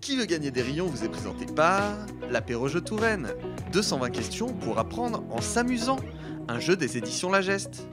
Qui veut gagner des rayons vous est présenté par l'Apéro-Jeu Touraine. 220 questions pour apprendre en s'amusant. Un jeu des éditions La Geste.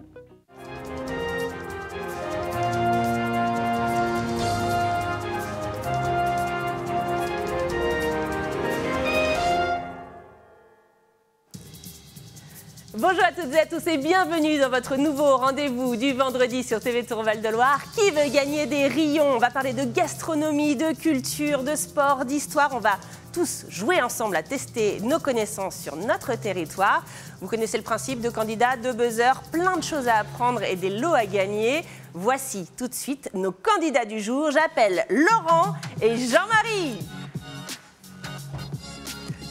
Bonjour à toutes et à tous et bienvenue dans votre nouveau rendez-vous du vendredi sur TV Tour Val-de-Loire. Qui veut gagner des rayons? On va parler de gastronomie, de culture, de sport, d'histoire. On va tous jouer ensemble à tester nos connaissances sur notre territoire. Vous connaissez le principe de candidats, de buzzer, plein de choses à apprendre et des lots à gagner. Voici tout de suite nos candidats du jour. J'appelle Laurent et Jean-Marie.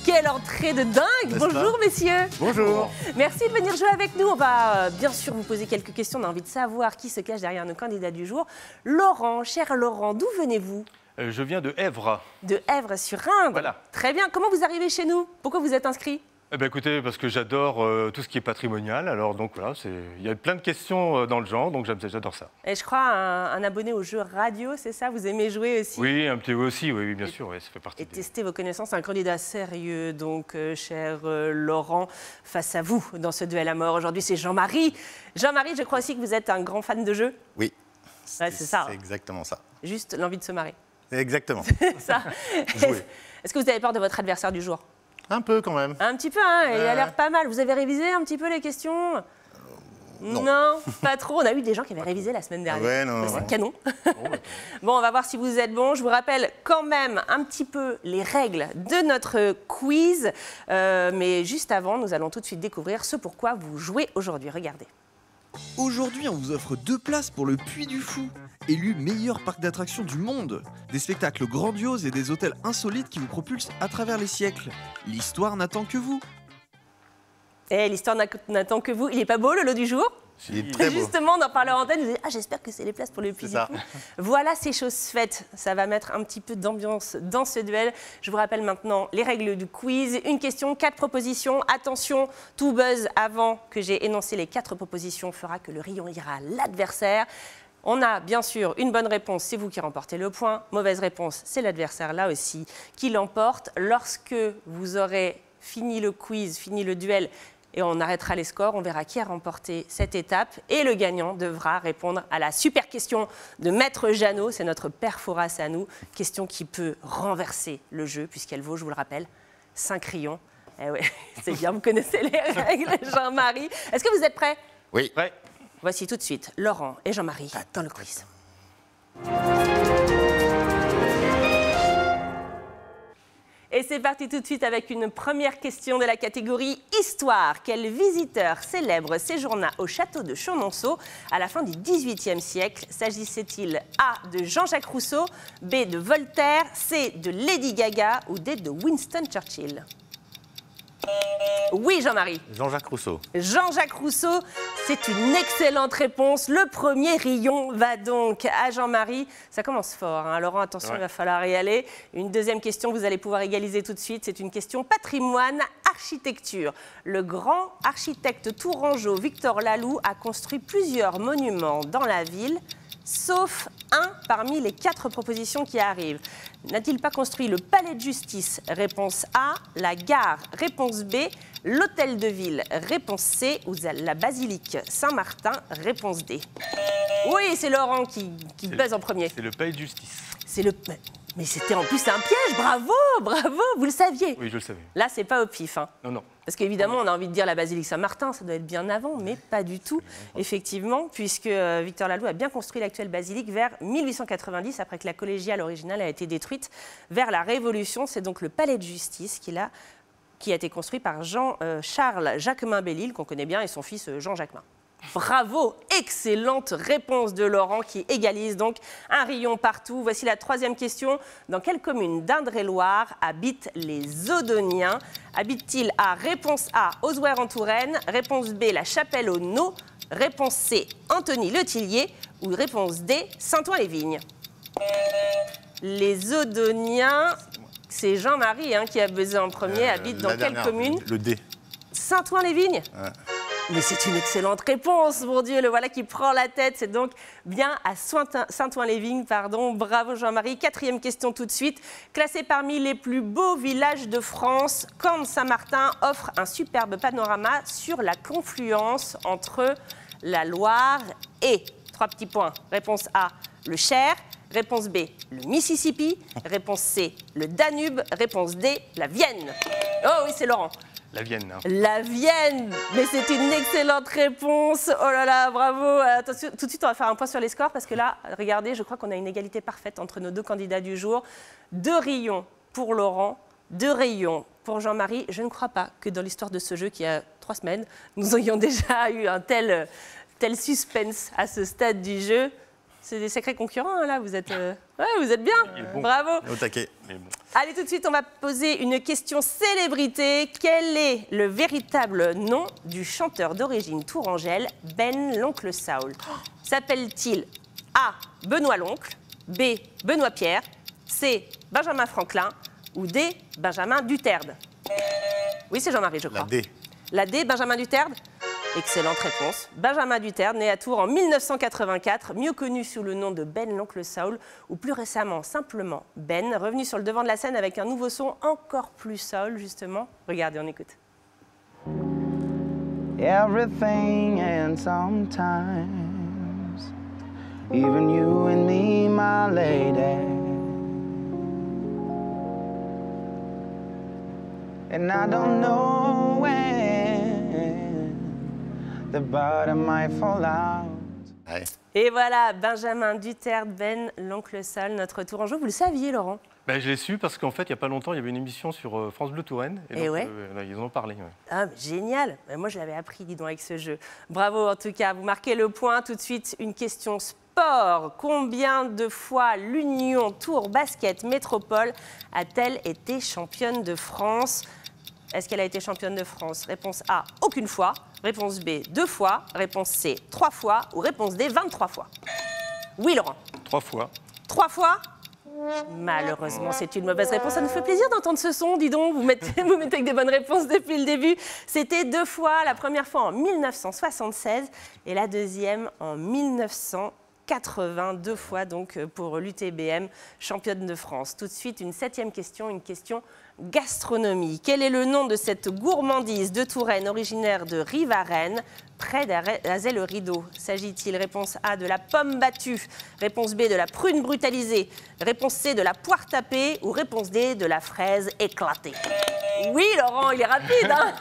Quelle entrée de dingue! Bonjour messieurs! Bonjour! Merci de venir jouer avec nous. On va bien sûr vous poser quelques questions. On a envie de savoir qui se cache derrière nos candidats du jour. Laurent, cher Laurent, d'où venez-vous? Je viens de Èvres. De Èvres-sur-Indre? Voilà. Très bien. Comment vous arrivez chez nous? Pourquoi vous êtes inscrit? Eh bien, écoutez, parce que j'adore tout ce qui est patrimonial. Alors, donc voilà, il y a plein de questions dans le genre, donc j'adore ça. Et je crois un abonné au jeu radio, c'est ça? Vous aimez jouer aussi? Oui, un petit peu aussi, oui, bien sûr, oui, ça fait partie. Et tester vos connaissances, un candidat sérieux, donc, cher Laurent, face à vous dans ce duel à mort. Aujourd'hui, c'est Jean-Marie. Jean-Marie, je crois aussi que vous êtes un grand fan de jeu? Oui, ouais, c'est ça. C'est exactement ça. Juste l'envie de se marrer. Exactement. Ça. Est-ce que vous avez peur de votre adversaire du jour? Un peu quand même. Un petit peu, hein, il a l'air pas mal. Vous avez révisé un petit peu les questions? Non, pas trop. On a eu des gens qui avaient révisé la semaine dernière. Ouais, non, c'est canon. Bon, on va voir si vous êtes bons. Je vous rappelle quand même un petit peu les règles de notre quiz. Mais juste avant, nous allons tout de suite découvrir ce pourquoi vous jouez aujourd'hui. Regardez. Aujourd'hui, on vous offre 2 places pour le Puy du Fou, élu meilleur parc d'attractions du monde. Des spectacles grandioses et des hôtels insolites qui vous propulsent à travers les siècles. L'histoire n'attend que vous. Et l'histoire n'attend que vous. Il est pas beau le lot du jour? Il est très beau. Justement, dans Parler en antenne, vous dites « Ah, j'espère que c'est les places pour le Puy du Fou ». Voilà, c'est chose faite. Ça va mettre un petit peu d'ambiance dans ce duel. Je vous rappelle maintenant les règles du quiz. Une question, 4 propositions. Attention, tout buzz avant que j'ai énoncé les 4 propositions fera que le rayon ira à l'adversaire. On a bien sûr une bonne réponse, c'est vous qui remportez le point. Mauvaise réponse, c'est l'adversaire là aussi qui l'emporte. Lorsque vous aurez fini le quiz, fini le duel, et on arrêtera les scores, on verra qui a remporté cette étape. Et le gagnant devra répondre à la super question de Maître Jeannot. C'est notre père Fouras à nous. Question qui peut renverser le jeu, puisqu'elle vaut, je vous le rappelle, 5 rayons. Eh ouais, c'est bien, vous connaissez les règles, Jean-Marie. Est-ce que vous êtes prêts? Oui. Ouais. Voici tout de suite Laurent et Jean-Marie dans le quiz. Et c'est parti tout de suite avec une première question de la catégorie Histoire. Quel visiteur célèbre séjourna au château de Chenonceau à la fin du XVIIIe siècle? S'agissait-il A de Jean-Jacques Rousseau, B de Voltaire, C de Lady Gaga ou D de Winston Churchill? Oui, Jean-Marie. Jean-Jacques Rousseau. Jean-Jacques Rousseau, c'est une excellente réponse. Le premier rayon va donc à Jean-Marie. Ça commence fort, hein. Laurent, attention, il va falloir y aller. Une deuxième question, vous allez pouvoir égaliser tout de suite. C'est une question patrimoine, architecture. Le grand architecte tourangeau Victor Laloux a construit plusieurs monuments dans la ville, sauf un parmi les 4 propositions qui arrivent. N'a-t-il pas construit le palais de justice? Réponse A. La gare? Réponse B. L'hôtel de ville? Réponse C. Ou la basilique Saint-Martin? Réponse D. Oui, c'est Laurent qui buzz en premier. C'est le palais de justice. C'est le... Mais c'était en plus un piège, bravo, bravo, vous le saviez. Oui, je le savais. Là, c'est pas au pif, hein. Non, non. Parce qu'évidemment, on a envie de dire la basilique Saint-Martin, ça doit être bien avant, mais pas du tout, effectivement, puisque Victor Laloux a bien construit l'actuelle basilique vers 1890, après que la collégiale originale a été détruite, vers la Révolution. C'est donc le palais de justice qui a été construit par Jean-Charles Jacquemin-Belle-Île, qu'on connaît bien, et son fils Jean Jacquemin. Bravo, excellente réponse de Laurent qui égalise donc un rayon partout. Voici la 3e question. Dans quelle commune d'Indre-et-Loire habitent les Odoniens? Habitent-ils à réponse A, Auzouer en Touraine, réponse B, la Chapelle-aux-Naux, réponse C, Antony-le-Tillier ou réponse D, Saint-Ouen-les-Vignes? Les Odoniens, c'est Jean-Marie qui a buzzé en premier, habitent dans quelle commune? Le D. Saint-Ouen-les-Vignes? Mais c'est une excellente réponse, mon Dieu, le voilà qui prend la tête. C'est donc bien à Saint-Ouen-les-Vignes, pardon. Bravo Jean-Marie. 4e question tout de suite. Classé parmi les plus beaux villages de France, Corne-Saint-Martin offre un superbe panorama sur la confluence entre la Loire et... 3 petits points. Réponse A, le Cher. Réponse B, le Mississippi. Réponse C, le Danube. Réponse D, la Vienne. Oh oui, c'est Laurent. La Vienne. Hein. La Vienne. Mais c'est une excellente réponse. Oh là là, bravo. Attention, tout de suite, on va faire un point sur les scores parce que là, regardez, je crois qu'on a une égalité parfaite entre nos 2 candidats du jour. 2 rayons pour Laurent, 2 rayons pour Jean-Marie. Je ne crois pas que dans l'histoire de ce jeu, qui a 3 semaines, nous ayons déjà eu un tel suspense à ce stade du jeu. C'est des sacrés concurrents, hein, là. Vous êtes, ouais, vous êtes bien. Bon. Bravo. Au taquet. Mais bon. Allez, tout de suite, on va poser une question célébrité. Quel est le véritable nom du chanteur d'origine tourangelle, Ben l'Oncle Saul? S'appelle-t-il A. Benoît l'Oncle, B. Benoît Pierre, C. Benjamin Franklin ou D. Benjamin Duterte? Oui, c'est Jean-Marie, je crois. La D. La D, Benjamin Duterte? Excellente réponse. Benjamin Duterte, né à Tours en 1984, mieux connu sous le nom de Ben l'Oncle Saul, ou plus récemment simplement Ben, revenu sur le devant de la scène avec un nouveau son encore plus soul, justement. Regardez, on écoute. Everything and sometimes even you and me, my lady. And I don't know when the bottom might fall out. Ouais. Et voilà, Benjamin Duterte, Ben l'Oncle Saul, notre Tourangeau. Vous le saviez, Laurent? Ben, je l'ai su parce qu'en fait, il n'y a pas longtemps, il y avait une émission sur France Bleu Touraine. Et donc, ouais. Ils en ont parlé. Ouais. Ah, mais génial. Moi, je l'avais appris, dis donc, avec ce jeu. Bravo, en tout cas. Vous marquez le point. Tout de suite, une question sport. Combien de fois l'Union Tours Basket Métropole a-t-elle été championne de France? Est-ce qu'elle a été championne de France? Réponse A, aucune fois. Réponse B, 2 fois. Réponse C, 3 fois. Ou réponse D, 23 fois. Oui, Laurent? 3 fois. 3 fois? Malheureusement, c'est une mauvaise réponse. Ça nous fait plaisir d'entendre ce son, dis donc. Vous mettez avec des bonnes réponses depuis le début. C'était 2 fois. La première fois en 1976 et la deuxième en 1980. 2 fois donc pour l'UTBM, championne de France. Tout de suite, une 7e question, une question gastronomie. Quel est le nom de cette gourmandise de Touraine originaire de Rivarennes, près d'Azay-le-Rideau? S'agit-il, réponse A, de la pomme battue, réponse B, de la prune brutalisée, réponse C, de la poire tapée ou réponse D, de la fraise éclatée? Oui, Laurent, il est rapide, hein?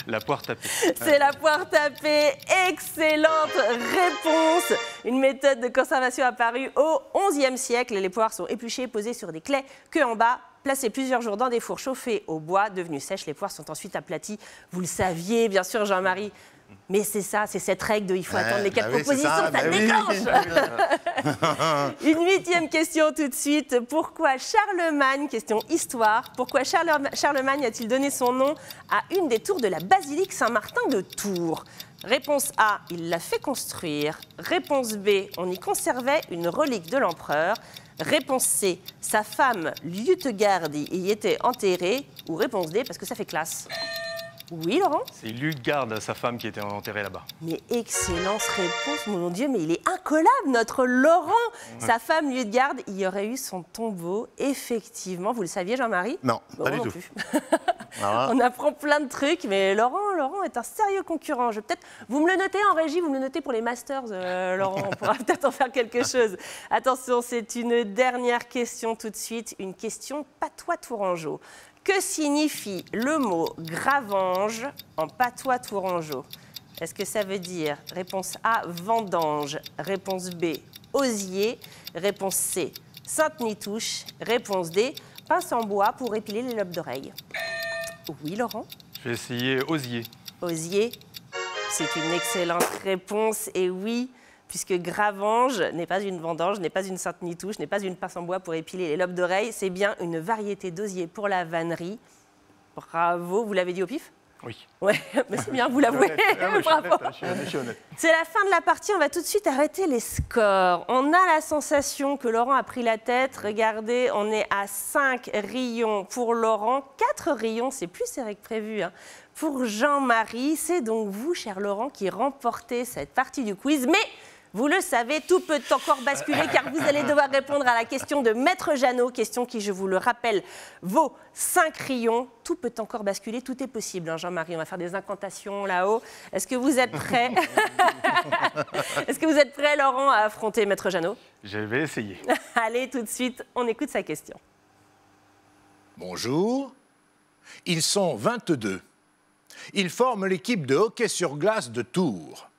La poire tapée. C'est la poire tapée. Excellente réponse. Une méthode de conservation apparue au XIe siècle. Les poires sont épluchées, posées sur des claies, queue en bas, placées plusieurs jours dans des fours chauffés au bois. Devenues sèches, les poires sont ensuite aplaties. Vous le saviez, bien sûr, Jean-Marie. Mais c'est ça, c'est cette règle de il faut attendre les 4 propositions, ça déclenche. Une 8e question tout de suite. Pourquoi Charlemagne, question histoire, pourquoi Charlemagne a-t-il donné son nom à une des tours de la basilique Saint-Martin de Tours? Réponse A, il l'a fait construire. Réponse B, on y conservait une relique de l'empereur. Réponse C, sa femme Liutgarde y était enterrée. Ou réponse D, parce que ça fait classe. Oui, Laurent? C'est Liutgarde, sa femme, qui était enterrée là-bas. Mais excellente réponse, mon Dieu, mais il est incollable, notre Laurent. Sa femme Liutgarde y aurait eu son tombeau, effectivement. Vous le saviez, Jean-Marie? Non, Bon, pas du non tout. plus. Voilà. On apprend plein de trucs, mais Laurent est un sérieux concurrent. Vous me le notez en régie, vous me le notez pour les Masters, Laurent. On pourra peut-être en faire quelque chose. Attention, c'est une dernière question tout de suite, une question patois tourangeau. Que signifie le mot gravange en patois tourangeau? Est-ce que ça veut dire réponse A, vendange, réponse B, osier, réponse C, sainte-nitouche, réponse D, pince en bois pour épiler les lobes d'oreilles? Oui, Laurent? Je vais essayer osier. Osier, c'est une excellente réponse. Et oui, puisque gravange n'est pas une vendange, n'est pas une sainte-nitouche, n'est pas une pince en bois pour épiler les lobes d'oreilles, c'est bien une variété d'osier pour la vannerie. Bravo, vous l'avez dit au pif? Oui. Ouais, mais c'est bien, vous l'avouez. Bravo. Je suis honnête. C'est la fin de la partie, on va tout de suite arrêter les scores. On a la sensation que Laurent a pris la tête. Regardez, on est à 5 rayons pour Laurent, 4 rayons, c'est plus serré que prévu, hein, pour Jean-Marie. C'est donc vous, cher Laurent, qui remportez cette partie du quiz. Mais vous le savez, tout peut encore basculer car vous allez devoir répondre à la question de Maître Jeannot, question qui, je vous le rappelle, vaut 5 rayons. Tout peut encore basculer, tout est possible, hein, Jean-Marie. On va faire des incantations là-haut. Est-ce que vous êtes prêts? Est-ce que vous êtes prêts, Laurent, à affronter Maître Jeannot? Je vais essayer. Allez, tout de suite, on écoute sa question. Bonjour. Ils sont 22. Ils forment l'équipe de hockey sur glace de Tours.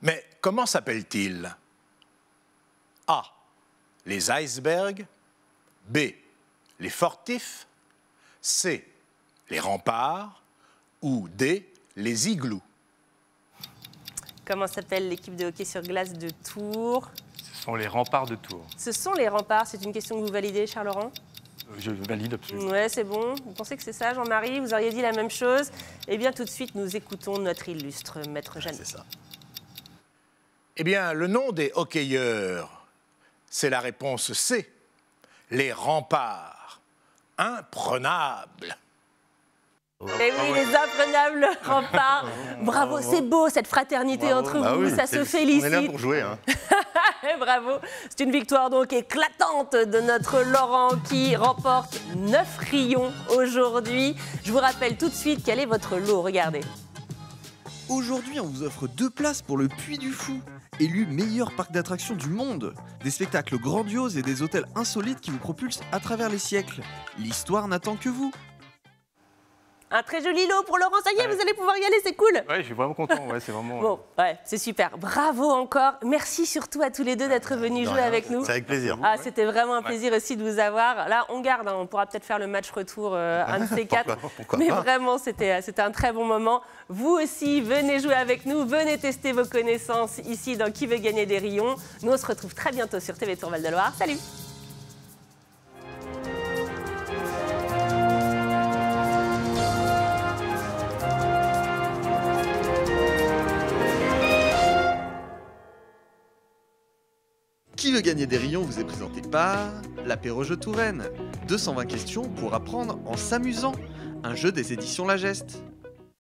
Mais comment s'appellent-ils? A. Les icebergs. B. Les fortifs. C. Les remparts. Ou D. Les igloos. Comment s'appelle l'équipe de hockey sur glace de Tours? Ce sont les remparts de Tours. Ce sont les remparts. C'est une question que vous validez, cher Laurent? Je valide absolument. Ouais, c'est bon. Vous pensez que c'est ça, Jean-Marie? Vous auriez dit la même chose? Eh bien, tout de suite, nous écoutons notre illustre Maître Jeannot. C'est ça. Eh bien, le nom des hockeyeurs, c'est la réponse C. Les remparts. Imprenables. Eh oui, les imprenables remparts. Bravo, c'est beau cette fraternité entre Bah vous, oui, ça se On est là félicite. pour jouer. Hein. Bravo, c'est une victoire donc éclatante de notre Laurent qui remporte 9 rayons aujourd'hui. Je vous rappelle tout de suite quel est votre lot, regardez. Aujourd'hui, on vous offre 2 places pour le Puy du Fou, élu meilleur parc d'attractions du monde. Des spectacles grandioses et des hôtels insolites qui vous propulsent à travers les siècles. L'histoire n'attend que vous. Un très joli lot pour Laurent, ça y est, vous allez pouvoir y aller, c'est cool. Ouais, je suis vraiment content. Ouais, c'est vraiment. Bon, ouais, c'est super. Bravo encore. Merci surtout à tous les deux d'être venus jouer avec nous. C'est avec plaisir. Ah, c'était vraiment un plaisir aussi de vous avoir. Là, on garde, hein, on pourra peut-être faire le match retour, un de ces 4. Pourquoi Mais pas. vraiment, c'était un très bon moment. Vous aussi, venez jouer avec nous, venez tester vos connaissances ici dans Qui veut gagner des rayons. Nous, on se retrouve très bientôt sur TV Tour Val-de-Loire. Salut! Qui veut gagner des rayons vous est présenté par l'Apéro-Jeu Touraine. 220 questions pour apprendre en s'amusant. Un jeu des éditions La Geste.